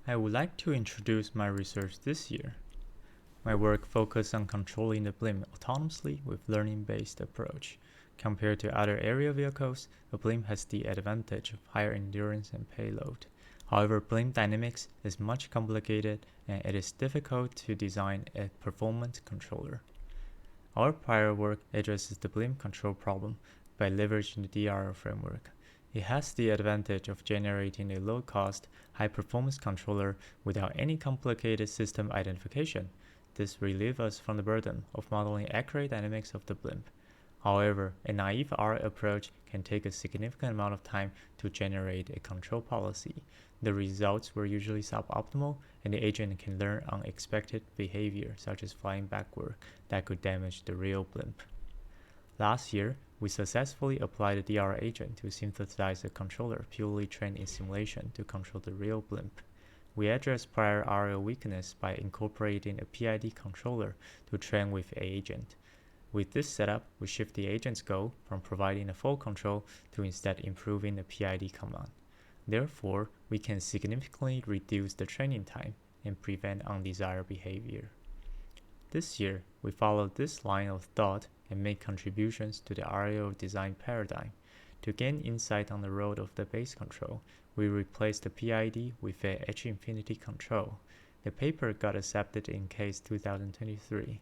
I would like to introduce my research this year. My work focused on controlling the blimp autonomously with learning-based approach. Compared to other aerial vehicles, the blimp has the advantage of higher endurance and payload. However, blimp dynamics is much complicated and it is difficult to design a performance controller. Our prior work addresses the blimp control problem by leveraging the DRL framework. It has the advantage of generating a low-cost, high-performance controller without any complicated system identification. This relieves us from the burden of modeling accurate dynamics of the blimp. However, a naive R approach can take a significant amount of time to generate a control policy. The results were usually suboptimal, and the agent can learn unexpected behavior, such as flying backward, that could damage the real blimp. Last year, we successfully applied the DR agent to synthesize a controller purely trained in simulation to control the real blimp. We addressed prior RL weakness by incorporating a PID controller to train with an agent. With this setup, we shift the agent's goal from providing a full control to instead improving the PID command. Therefore, we can significantly reduce the training time and prevent undesired behavior. This year, we followed this line of thought and made contributions to the RL design paradigm. To gain insight on the role of the base control, we replaced the PID with a H-infinity control. The paper got accepted in CASE 2023.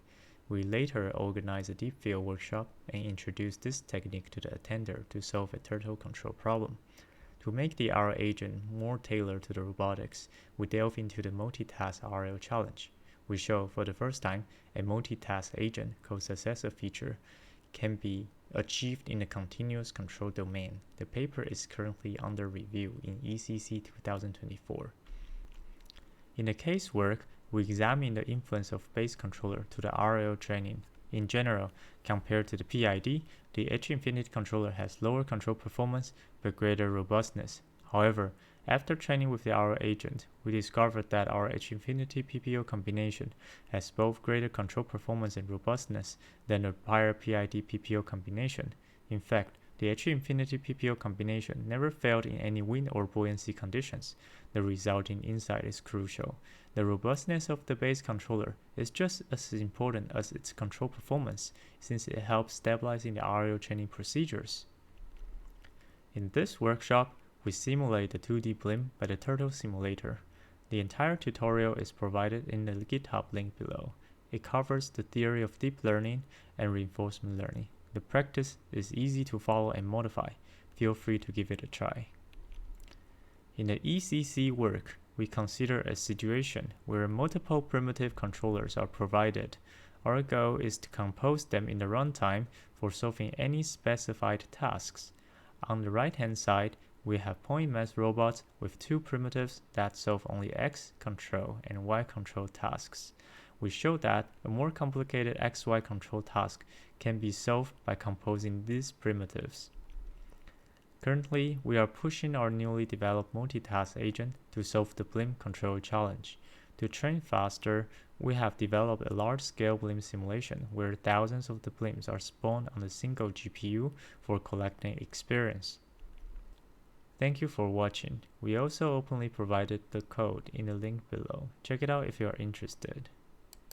We later organized a deep field workshop and introduced this technique to the attender to solve a turtle control problem. To make the RL agent more tailored to the robotics, we delve into the multitask RL challenge. We show for the first time a multitask agent co-successor feature can be achieved in the continuous control domain. The paper is currently under review in ECC 2024. In the case work, we examine the influence of base controller to the RL training. In general, compared to the PID, the H-infinity controller has lower control performance but greater robustness. However, after training with the RL agent, we discovered that our H-infinity PPO combination has both greater control performance and robustness than the prior PID PPO combination. In fact, the H-infinity PPO combination never failed in any wind or buoyancy conditions. The resulting insight is crucial. The robustness of the base controller is just as important as its control performance, since it helps stabilizing the RL training procedures. In this workshop, we simulate the 2D blimp by the Turtle Simulator. The entire tutorial is provided in the GitHub link below. It covers the theory of deep learning and reinforcement learning. The practice is easy to follow and modify. Feel free to give it a try. In the ECC work, we consider a situation where multiple primitive controllers are provided. Our goal is to compose them in the runtime for solving any specified tasks. On the right-hand side, we have point mass robots with two primitives that solve only X control and Y control tasks. We show that a more complicated XY control task can be solved by composing these primitives. Currently, we are pushing our newly developed multitask agent to solve the blimp control challenge. To train faster, we have developed a large-scale blimp simulation where thousands of the blimps are spawned on a single GPU for collecting experience. Thank you for watching. We also openly provided the code in the link below. Check it out if you are interested.